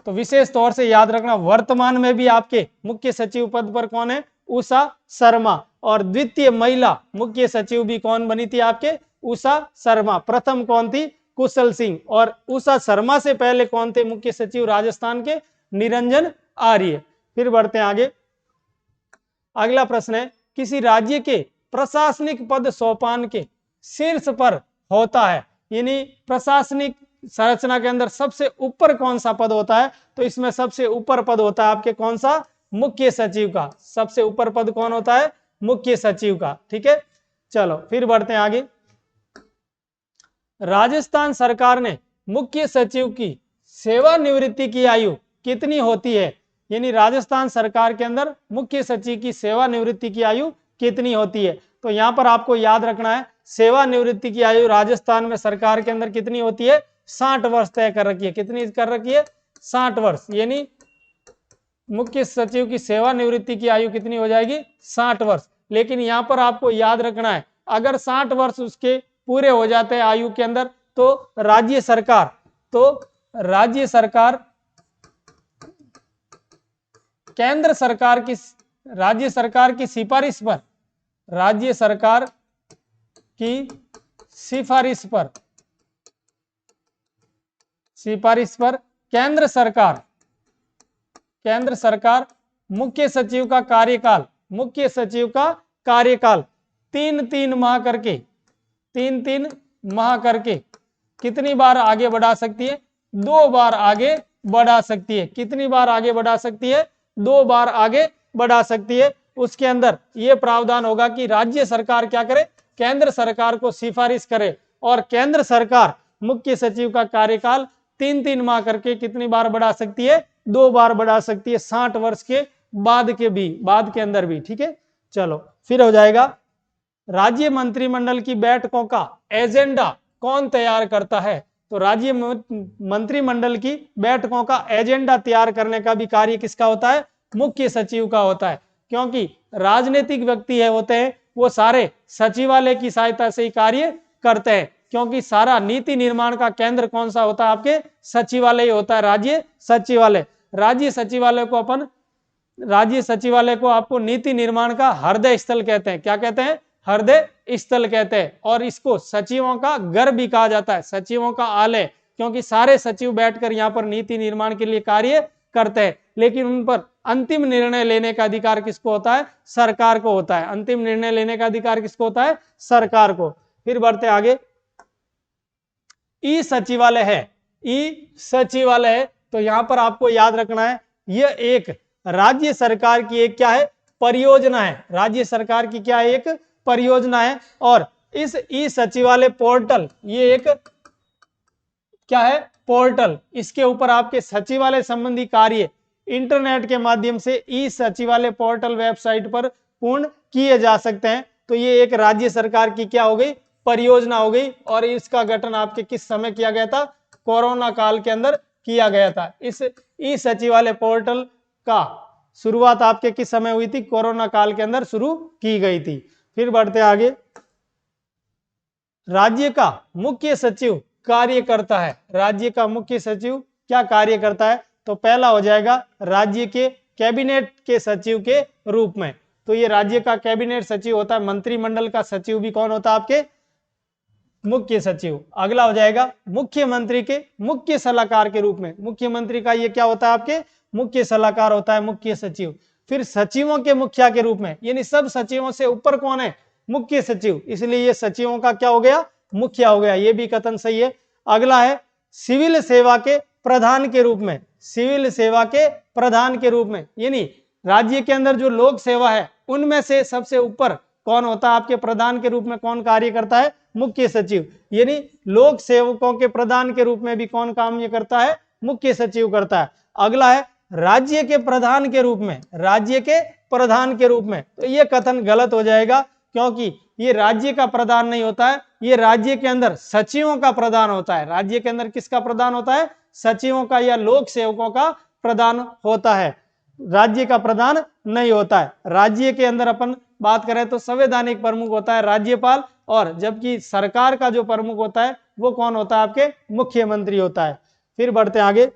तो विशेष तौर से याद रखना वर्तमान में भी आपके मुख्य सचिव पद पर कौन है? उषा शर्मा। और द्वितीय महिला मुख्य सचिव भी कौन बनी थी आपके? उषा शर्मा। प्रथम कौन थी? कुशल सिंह। और उषा शर्मा से पहले कौन थे मुख्य सचिव राजस्थान के? निरंजन आर्य। फिर बढ़ते हैं आगे। अगला प्रश्न है किसी राज्य के प्रशासनिक पद सोपान के शीर्ष पर होता है, यानी प्रशासनिक संरचना के अंदर सबसे ऊपर कौन सा पद होता है? तो इसमें सबसे ऊपर पद होता है आपके कौन सा? मुख्य सचिव का। सबसे ऊपर पद कौन होता है? मुख्य सचिव का। ठीक है, चलो फिर बढ़ते हैं आगे। राजस्थान सरकार ने मुख्य सचिव की सेवानिवृत्ति की आयु कितनी होती है? यानी राजस्थान सरकार के अंदर मुख्य सचिव की सेवानिवृत्ति की आयु कितनी होती है? तो यहां पर आपको याद रखना है सेवानिवृत्ति की आयु राजस्थान में सरकार के अंदर कितनी होती है? 60 वर्ष तय कर रखी है। कितनी कर रखी है? 60 वर्ष। यानी मुख्य सचिव की सेवानिवृत्ति की आयु कितनी हो जाएगी? 60 वर्ष। लेकिन यहां पर आपको याद रखना है अगर 60 वर्ष उसके पूरे हो जाते हैं आयु के अंदर तो राज्य सरकार केंद्र सरकार की राज्य सरकार की सिफारिश पर केंद्र सरकार मुख्य सचिव का कार्यकाल 3-3 माह करके कितनी बार आगे बढ़ा सकती है? 2 बार आगे बढ़ा सकती है। कितनी बार आगे बढ़ा सकती है? 2 बार आगे बढ़ा सकती है। उसके अंदर यह प्रावधान होगा कि राज्य सरकार क्या करे? केंद्र सरकार को सिफारिश करे, और केंद्र सरकार मुख्य सचिव का कार्यकाल 3-3 माह करके कितनी बार बढ़ा सकती है? 2 बार बढ़ा सकती है, 60 वर्ष के बाद के अंदर भी। ठीक है, चलो फिर हो जाएगा, राज्य मंत्रिमंडल की बैठकों का एजेंडा कौन तैयार करता है? तो राज्य मंत्रिमंडल की बैठकों का एजेंडा तैयार करने का भी कार्य किसका होता है? मुख्य सचिव का होता है, क्योंकि राजनीतिक व्यक्ति है होते हैं वो सारे सचिवालय की सहायता से ही कार्य करते हैं, क्योंकि सारा नीति निर्माण का केंद्र कौन सा होता है? आपके सचिवालय होता है, राज्य सचिवालय। राज्य सचिवालय को आपको नीति निर्माण का हृदय स्थल कहते हैं। क्या कहते हैं? हृदय स्थल कहते हैं। और इसको सचिवों का घर भी कहा जाता है, सचिवों का आलय, क्योंकि सारे सचिव बैठकर यहाँ पर नीति निर्माण के लिए कार्य करते हैं, लेकिन उन पर अंतिम निर्णय लेने का अधिकार किसको होता है? सरकार को होता है। अंतिम निर्णय लेने का अधिकार किसको होता है? सरकार को। फिर बढ़ते आगे, ई सचिवालय है। ई सचिवालय है तो यहां पर आपको याद रखना है, यह एक राज्य सरकार की एक क्या है? परियोजना है। राज्य सरकार की क्या है? एक परियोजना है। और इस ई सचिवालय पोर्टल, ये एक क्या है? पोर्टल। इसके ऊपर आपके सचिवालय संबंधी कार्य इंटरनेट के माध्यम से ई सचिवालय पोर्टल वेबसाइट पर पूर्ण किए जा सकते हैं। तो ये एक राज्य सरकार की क्या हो गई? परियोजना हो गई। और इसका गठन आपके किस समय किया गया था? कोरोना काल के अंदर किया गया था। इस ई सचिवालय पोर्टल का शुरुआत आपके किस समय हुई थी? कोरोना काल के अंदर शुरू की गई थी। फिर बढ़ते आगे, राज्य का मुख्य सचिव कार्य करता है। राज्य का मुख्य सचिव क्या कार्य करता है? तो पहला हो जाएगा राज्य के कैबिनेट के सचिव के रूप में। तो ये राज्य का कैबिनेट सचिव होता है। मंत्रिमंडल का सचिव भी कौन होता है? आपके मुख्य सचिव। अगला हो जाएगा मुख्यमंत्री के मुख्य सलाहकार के रूप में। मुख्यमंत्री का ये क्या होता है? आपके मुख्य सलाहकार होता है, मुख्य सचिव। फिर सचिवों के मुखिया के रूप में, यानी सब सचिवों से ऊपर कौन है? मुख्य सचिव, इसलिए ये सचिवों का क्या हो गया? मुखिया हो गया। ये भी कथन सही है। अगला है सिविल सेवा के प्रधान के रूप में। सिविल सेवा के प्रधान के रूप में, यानी राज्य के अंदर जो लोक सेवा है उनमें से सबसे ऊपर कौन होता है? आपके प्रधान के रूप में कौन कार्य करता है? मुख्य सचिव। यानी लोक सेवकों के प्रधान के रूप में भी कौन काम ये करता है? मुख्य सचिव करता है। अगला है राज्य के प्रधान के रूप में। राज्य के प्रधान के रूप में, तो ये कथन गलत हो जाएगा, क्योंकि ये राज्य का प्रधान नहीं होता है, ये राज्य के अंदर सचिवों का प्रधान होता है। राज्य के अंदर किसका प्रधान होता है? सचिवों का या लोक सेवकों का प्रधान होता है, राज्य का प्रधान नहीं होता है। राज्य के अंदर अपन बात करें तो संवैधानिक प्रमुख होता है राज्यपाल, और जबकि सरकार का जो प्रमुख होता है वो कौन होता है? आपके मुख्यमंत्री होता है। फिर बढ़ते आगे,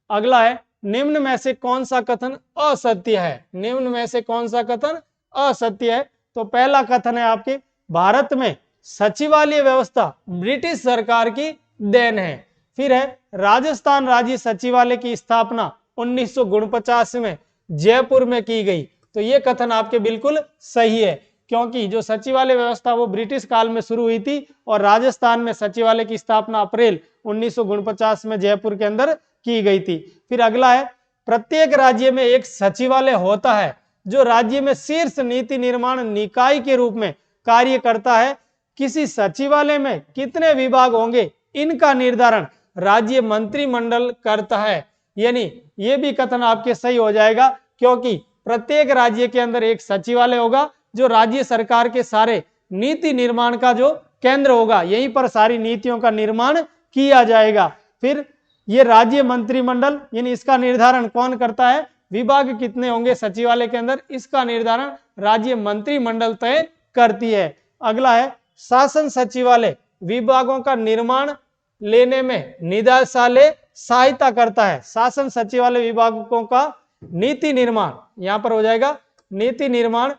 अगला है निम्न में से कौन सा कथन असत्य है? निम्न में से कौन सा कथन असत्य है? तो पहला कथन है आपके, भारत में सचिवालय व्यवस्था ब्रिटिश सरकार की देन है। फिर है राजस्थान राज्य सचिवालय की स्थापना 1949 में जयपुर में की गई। तो ये कथन आपके बिल्कुल सही है, क्योंकि जो सचिवालय व्यवस्था वो ब्रिटिश काल में शुरू हुई थी, और राजस्थान में सचिवालय की स्थापना अप्रैल 1949 में जयपुर के अंदर की गई थी। फिर अगला है प्रत्येक राज्य में एक सचिवालय होता है जो राज्य में शीर्ष नीति निर्माण निकाय के रूप में कार्य करता है। किसी सचिवालय में कितने विभाग होंगे इनका निर्धारण राज्य मंत्रिमंडल करता है। यानी ये भी कथन आपके सही हो जाएगा, क्योंकि प्रत्येक राज्य के अंदर एक सचिवालय होगा जो राज्य सरकार के सारे नीति निर्माण का जो केंद्र होगा, यहीं पर सारी नीतियों का निर्माण किया जाएगा। फिर ये राज्य मंत्रिमंडल, यानी इसका निर्धारण कौन करता है? विभाग कितने होंगे सचिवालय के अंदर, इसका निर्धारण राज्य मंत्रिमंडल तय करती है। अगला है शासन सचिवालय विभागों का निर्माण लेने में निदेशालय सहायता करता है। शासन सचिवालय विभागों का नीति निर्माण, यहां पर हो जाएगा नीति निर्माण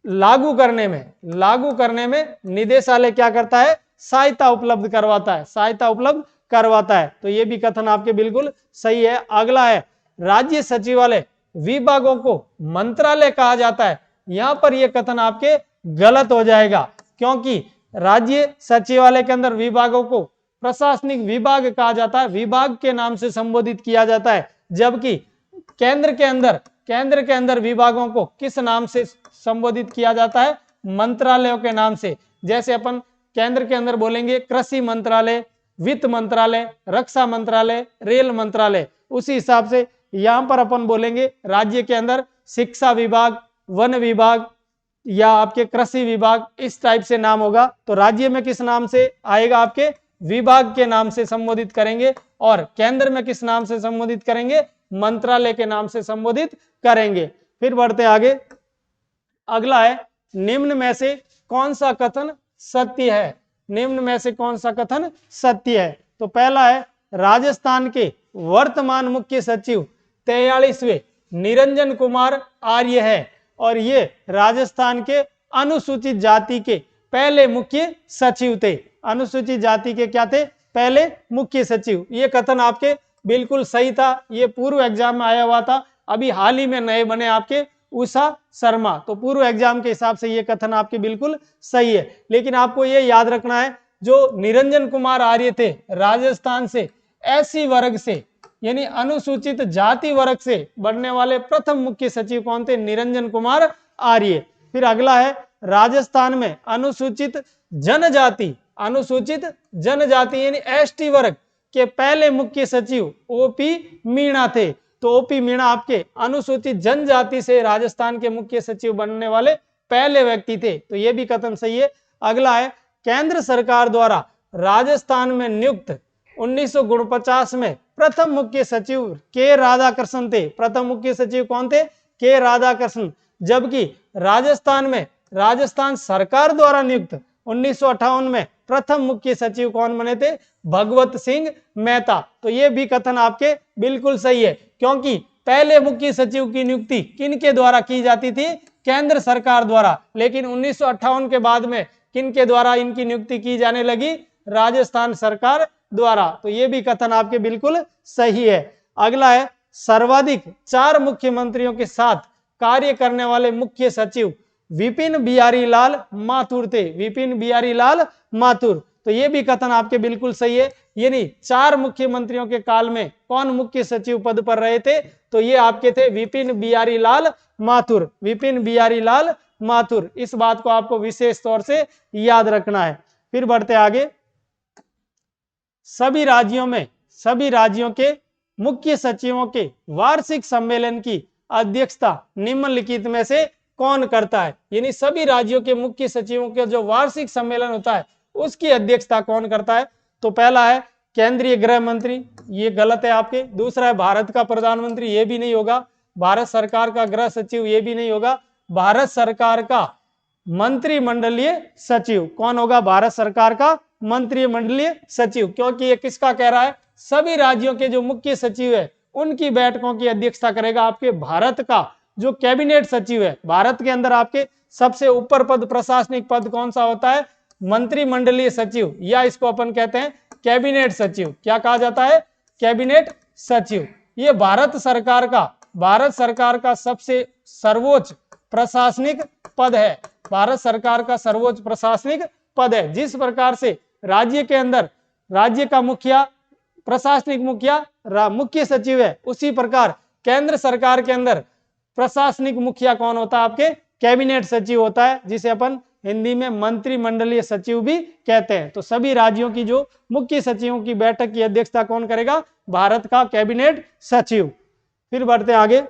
लागू करने में निदेशालय क्या करता है? सहायता उपलब्ध करवाता है, सहायता उपलब्ध करवाता है। तो ये भी कथन आपके बिल्कुल सही है। अगला है राज्य सचिवालय विभागों को मंत्रालय कहा जाता है। यहां पर यह कथन आपके गलत हो जाएगा, क्योंकि राज्य सचिवालय के अंदर विभागों को प्रशासनिक विभाग कहा जाता है, विभाग के नाम से संबोधित किया जाता है, जबकि केंद्र के अंदर विभागों को किस नाम से संबोधित किया जाता है? मंत्रालयों के नाम से। जैसे अपन केंद्र के अंदर बोलेंगे कृषि मंत्रालय, वित्त मंत्रालय, रक्षा मंत्रालय, रेल मंत्रालय, उसी हिसाब से यहां पर अपन बोलेंगे राज्य के अंदर शिक्षा विभाग, वन विभाग या आपके कृषि विभाग, इस टाइप से नाम होगा। तो राज्य में किस नाम से आएगा? आपके विभाग के नाम से संबोधित करेंगे, और केंद्र में किस नाम से संबोधित करेंगे? मंत्रालय के नाम से संबोधित करेंगे। फिर बढ़ते आगे, अगला है निम्न में से कौन सा कथन सत्य है? निम्न में से कौन सा कथन सत्य है? तो पहला है राजस्थान के वर्तमान मुख्य सचिव 43वें निरंजन कुमार आर्य है, और ये राजस्थान के अनुसूचित जाति के पहले मुख्य सचिव थे। अनुसूचित जाति के क्या थे? पहले मुख्य सचिव। ये कथन आपके बिल्कुल सही था, ये पूर्व एग्जाम में आया हुआ था। अभी हाल ही में नए बने आपके उषा शर्मा, तो पूर्व एग्जाम के हिसाब से ये कथन आपके बिल्कुल सही है। लेकिन आपको ये याद रखना है, जो निरंजन कुमार आर्य थे राजस्थान से एससी वर्ग से यानी अनुसूचित जाति वर्ग से बनने वाले प्रथम मुख्य सचिव कौन थे? निरंजन कुमार आर्य। फिर अगला है राजस्थान में अनुसूचित जनजाति यानी एसटी वर्ग के पहले मुख्य सचिव ओपी मीणा थे। तो ओपी मीणा आपके अनुसूचित जनजाति से राजस्थान के मुख्य सचिव बनने वाले पहले व्यक्ति थे, तो यह भी कथन सही है। अगला है केंद्र सरकार द्वारा राजस्थान में नियुक्त 1949 में प्रथम मुख्य सचिव के राधाकृष्णन थे। प्रथम मुख्य सचिव कौन थे? के राधाकृष्णन। जबकि राजस्थान सरकार द्वारा नियुक्त 1958 में प्रथम मुख्य सचिव कौन बने थे? भगवत सिंह मेहता। तो ये भी कथन आपके बिल्कुल सही है, क्योंकि पहले मुख्य सचिव की नियुक्ति किनके द्वारा की जाती थी? केंद्र सरकार द्वारा। लेकिन 1958 के बाद में किनके द्वारा इनकी नियुक्ति की जाने लगी? राजस्थान सरकार द्वारा। तो ये भी कथन आपके बिल्कुल सही है। अगला है सर्वाधिक 4 मुख्यमंत्रियों के साथ कार्य करने वाले मुख्य सचिव विपिन बिहारी लाल माथुर थे। विपिन बिहारी लाल माथुर, तो ये भी कथन आपके बिल्कुल सही है। यानी 4 मुख्यमंत्रियों के काल में कौन मुख्य सचिव पद पर रहे थे? तो ये आपके थे विपिन बिहारी लाल माथुर। विपिन बिहारी लाल माथुर, इस बात को आपको विशेष तौर से याद रखना है। फिर बढ़ते आगे, सभी राज्यों के मुख्य सचिवों के वार्षिक सम्मेलन की अध्यक्षता निम्नलिखित में से कौन करता है? यानी सभी राज्यों के मुख्य सचिवों के जो वार्षिक सम्मेलन होता है उसकी अध्यक्षता कौन करता है? तो पहला है केंद्रीय गृह मंत्री, ये गलत है आपके। दूसरा है भारत का प्रधानमंत्री, ये भी नहीं होगा। भारत सरकार का गृह सचिव, ये भी नहीं होगा। भारत सरकार का मंत्रिमंडलीय सचिव कौन होगा? भारत सरकार का मंत्रिमंडलीय सचिव, क्योंकि ये किसका कह रहा है? सभी राज्यों के जो मुख्य सचिव है उनकी बैठकों की अध्यक्षता करेगा आपके भारत का जो कैबिनेट सचिव है। भारत के अंदर आपके सबसे ऊपर पद, प्रशासनिक पद कौन सा होता है? मंत्रिमंडलीय सचिव, या इसको अपन कहते हैं कैबिनेट सचिव। क्या कहा जाता है? कैबिनेट सचिव। ये भारत सरकार का सबसे सर्वोच्च प्रशासनिक पद है। भारत सरकार का सर्वोच्च प्रशासनिक पद है। जिस प्रकार से राज्य के अंदर राज्य का मुखिया, प्रशासनिक मुखिया मुख्य सचिव है, उसी प्रकार केंद्र सरकार के अंदर प्रशासनिक मुखिया कौन होता है? आपके कैबिनेट सचिव होता है, जिसे अपन हिंदी में मंत्रिमंडलीय सचिव भी कहते हैं। तो सभी राज्यों की जो मुख्य सचिवों की बैठक की अध्यक्षता कौन करेगा? भारत का कैबिनेट सचिव। फिर बढ़ते आगे,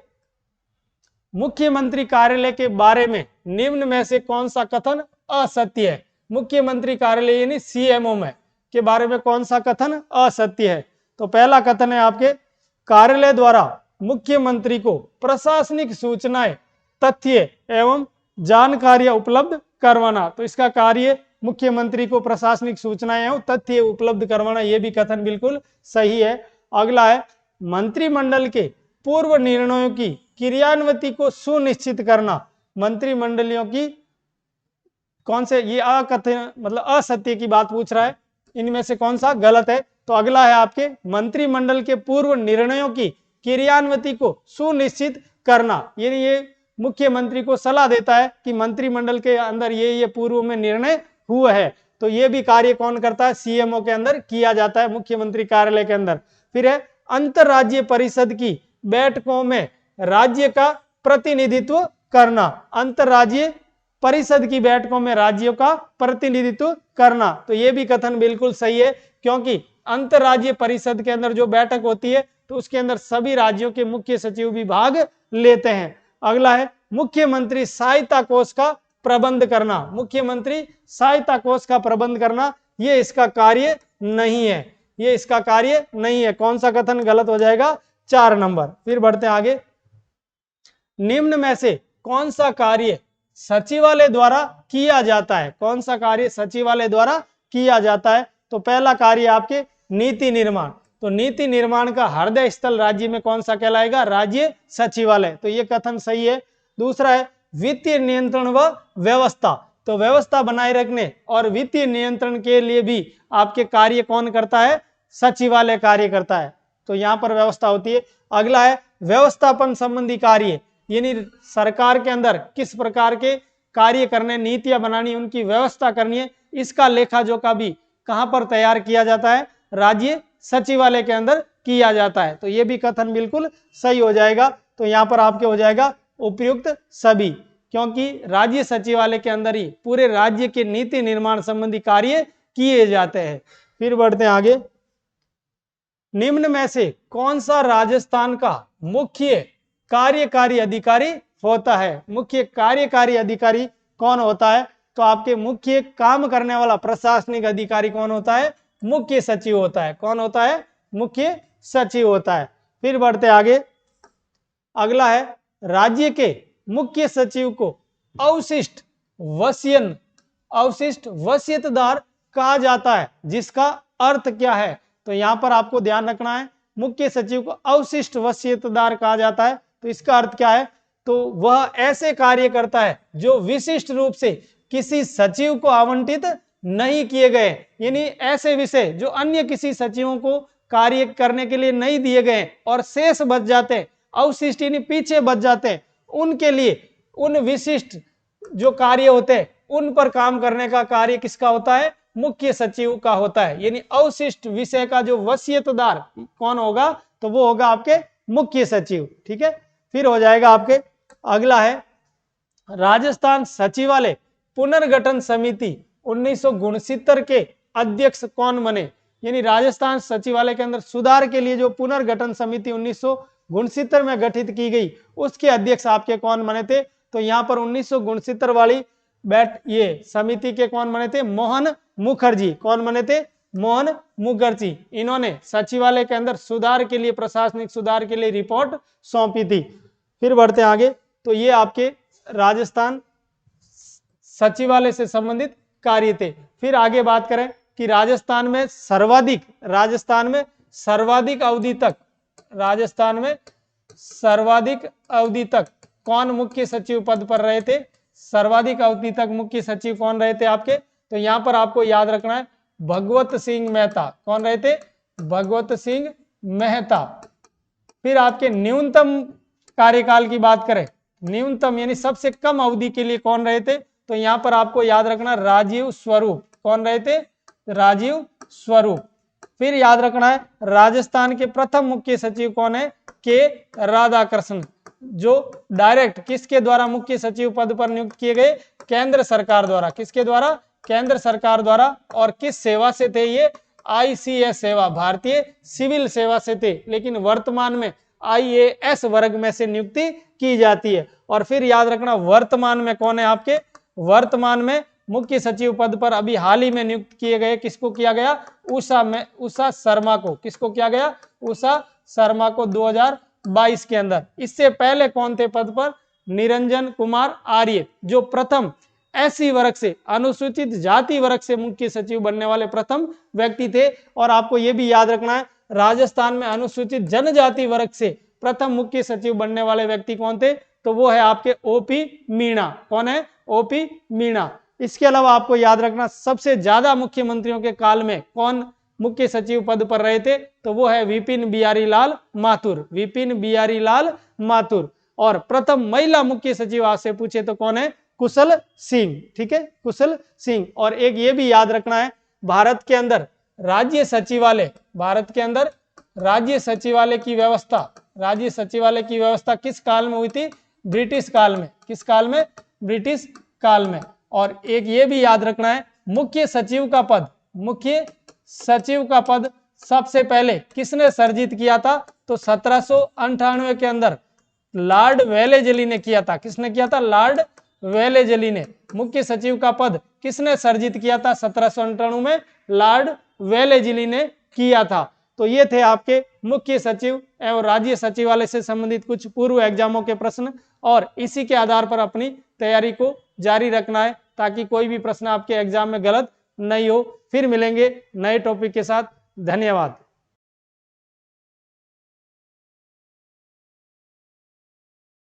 मुख्यमंत्री कार्यालय के बारे में निम्न में से कौन सा कथन असत्य है? मुख्यमंत्री कार्यालय यानी सीएमओ में के बारे में कौन सा कथन असत्य है? तो पहला कथन है आपके कार्यालय द्वारा मुख्यमंत्री को प्रशासनिक सूचनाएं, तथ्य एवं जानकारियां उपलब्ध करवाना। तो इसका कार्य मुख्यमंत्री को प्रशासनिक सूचनाएं एवं तथ्य उपलब्ध करवाना, यह भी कथन बिल्कुल सही है। अगला है मंत्रिमंडल के पूर्व निर्णयों की क्रियान्विति को सुनिश्चित करना। मंत्रिमंडलियों की कौन से, ये अकथन मतलब असत्य की बात पूछ रहा है, इनमें से कौन सा गलत है? तो अगला है आपके मंत्रिमंडल के पूर्व निर्णयों की क्रियान्विति को सुनिश्चित करना। ये मुख्यमंत्री को सलाह देता है कि मंत्रिमंडल के अंदर ये पूर्व में निर्णय हुआ है, तो ये भी कार्य कौन करता है, सीएमओ के अंदर किया जाता है, मुख्यमंत्री कार्यालय के अंदर। फिर है अंतरराज्यीय परिषद की बैठकों में राज्य का प्रतिनिधित्व करना, अंतरराज्यीय परिषद की बैठकों में राज्यों का प्रतिनिधित्व करना। तो ये भी कथन बिल्कुल सही है, क्योंकि अंतरराज्यीय परिषद के अंदर जो बैठक होती है तो उसके अंदर सभी राज्यों के मुख्य सचिव भी भाग लेते हैं। अगला है मुख्यमंत्री सहायता कोष का प्रबंध करना, मुख्यमंत्री सहायता कोष का प्रबंध करना ये इसका कार्य नहीं है, ये इसका कार्य नहीं है। कौन सा कथन गलत हो जाएगा, 4 नंबर। फिर बढ़ते हैं आगे, निम्न में से कौन सा कार्य सचिवालय द्वारा किया जाता है, कौन सा कार्य सचिवालय द्वारा किया जाता है। तो पहला कार्य आपके नीति निर्माण, तो नीति निर्माण का हृदय स्थल राज्य में कौन सा कहलाएगा, राज्य सचिवालय, तो ये कथन सही है। दूसरा है वित्तीय नियंत्रण व व्यवस्था, तो व्यवस्था बनाए रखने और वित्तीय नियंत्रण के लिए भी आपके कार्य कौन करता है, सचिवालय कार्य करता है, तो यहाँ पर व्यवस्था होती है। अगला है व्यवस्थापन संबंधी कार्य, यानी सरकार के अंदर किस प्रकार के कार्य करने, नीतियां बनानी, उनकी व्यवस्था करनी है, इसका लेखा जोखा भी कहां पर तैयार किया जाता है, राज्य सचिवालय के अंदर किया जाता है। तो ये भी कथन बिल्कुल सही हो जाएगा। तो यहाँ पर आपके हो जाएगा उपयुक्त सभी, क्योंकि राज्य सचिवालय के अंदर ही पूरे राज्य के नीति निर्माण संबंधी कार्य किए जाते हैं। फिर बढ़ते हैं आगे, निम्न में से कौन सा राजस्थान का मुख्य कार्यकारी अधिकारी होता है, मुख्य कार्यकारी अधिकारी कौन होता है। तो आपके मुख्य काम करने वाला प्रशासनिक अधिकारी कौन होता है, मुख्य सचिव होता है। कौन होता है, मुख्य सचिव होता है। फिर बढ़ते आगे, अगला है राज्य के मुख्य सचिव को अवशिष्ट वसीयतदार कहा जाता है, जिसका अर्थ क्या है। तो यहां पर आपको ध्यान रखना है, मुख्य सचिव को अवशिष्ट वसीयतदार कहा जाता है, तो इसका अर्थ क्या है, तो वह ऐसे कार्य करता है जो विशिष्ट रूप से किसी सचिव को आवंटित नहीं किए गए, यानी ऐसे विषय जो अन्य किसी सचिवों को कार्य करने के लिए नहीं दिए गए और शेष बच जाते, अवशिष्ट यानी पीछे बच जाते, उनके लिए उन विशिष्ट जो कार्य होते हैं उन पर काम करने का कार्य किसका होता है, मुख्य सचिव का होता है। यानी अवशिष्ट विषय का जो वसीयतदार कौन होगा, तो वो होगा आपके मुख्य सचिव। ठीक है, फिर हो जाएगा आपके, अगला है राजस्थान सचिवालय पुनर्गठन समिति 1969 के अध्यक्ष कौन बने, यानी राजस्थान सचिवालय के अंदर सुधार के लिए जो पुनर्गठन समिति 1969 में गठित की गई उसके अध्यक्ष आपके कौन बने थे। तो यहाँ पर 1969 वाली ये समिति के कौन बने थे, मोहन मुखर्जी। कौन बने थे, मोहन मुखर्जी। इन्होंने सचिवालय के अंदर सुधार के लिए, प्रशासनिक सुधार के लिए रिपोर्ट सौंपी थी। फिर बढ़ते आगे, तो ये आपके राजस्थान सचिवालय से संबंधित कार्य थे। फिर आगे बात करें कि राजस्थान में सर्वाधिक अवधि तक कौन मुख्य सचिव पद पर रहे थे, सर्वाधिक अवधि तक मुख्य सचिव कौन रहे थे आपके। तो यहां पर आपको याद रखना है भगवत सिंह मेहता। कौन रहे थे, भगवत सिंह मेहता। फिर आपके न्यूनतम कार्यकाल की बात करें, न्यूनतम यानी सबसे कम अवधि के लिए कौन रहे थे, तो यहां पर आपको याद रखना राजीव स्वरूप। कौन रहे थे, राजीव स्वरूप। फिर याद रखना है राजस्थान के प्रथम मुख्य सचिव कौन है, के राधाकृष्ण, जो डायरेक्ट किसके द्वारा मुख्य सचिव पद पर नियुक्त किए गए, केंद्र सरकार द्वारा। किसके द्वारा, केंद्र सरकार द्वारा। और किस सेवा से थे ये, आईसीएस सेवा, भारतीय सिविल सेवा से थे, लेकिन वर्तमान में आईएएस वर्ग में से नियुक्ति की जाती है। और फिर याद रखना वर्तमान में कौन है आपके, वर्तमान में मुख्य सचिव पद पर अभी हाल ही में नियुक्त किए गए, किसको किया गया, उषा शर्मा को। किसको किया गया, उषा शर्मा को 2022 के अंदर। इससे पहले कौन थे पद पर, निरंजन कुमार आर्य, जो प्रथम एससी वर्ग से, अनुसूचित जाति वर्ग से मुख्य सचिव बनने वाले प्रथम व्यक्ति थे। और आपको यह भी याद रखना है राजस्थान में अनुसूचित जनजाति वर्ग से प्रथम मुख्य सचिव बनने वाले व्यक्ति कौन थे, तो वो है आपके ओपी मीणा। कौन है, ओपी मीणा। इसके अलावा आपको याद रखना सबसे ज्यादा मुख्यमंत्रियों के काल में कौन मुख्य सचिव पद पर रहे थे, तो वो है विपिन बिहारी लाल माथुर। विपिन बिहारी लाल माथुर। और प्रथम महिला मुख्य सचिव आपसे पूछे तो कौन है, कुशल सिंह, ठीक है, कुशल सिंह। और एक ये भी याद रखना है, भारत के अंदर राज्य सचिवालय, भारत के अंदर राज्य सचिवालय की व्यवस्था, राज्य सचिवालय की व्यवस्था किस काल में हुई थी? ब्रिटिश काल में। किस काल में? ब्रिटिश काल में। और एक ये भी याद रखना है, मुख्य सचिव का पद, मुख्य सचिव का पद सबसे पहले किसने सर्जित किया था? तो 1798 के अंदर लॉर्ड वेलेजली ने किया था। किसने किया था? लॉर्ड वेलेजली ने। मुख्य सचिव का पद किसने सर्जित किया था? 1798 में लॉर्ड वेलेजली ने किया था। तो ये थे आपके मुख्य सचिव एवं राज्य सचिवालय से संबंधित कुछ पूर्व एग्जामों के प्रश्न, और इसी के आधार पर अपनी तैयारी को जारी रखना है ताकि कोई भी प्रश्न आपके एग्जाम में गलत नहीं हो। फिर मिलेंगे नए टॉपिक के साथ। धन्यवाद।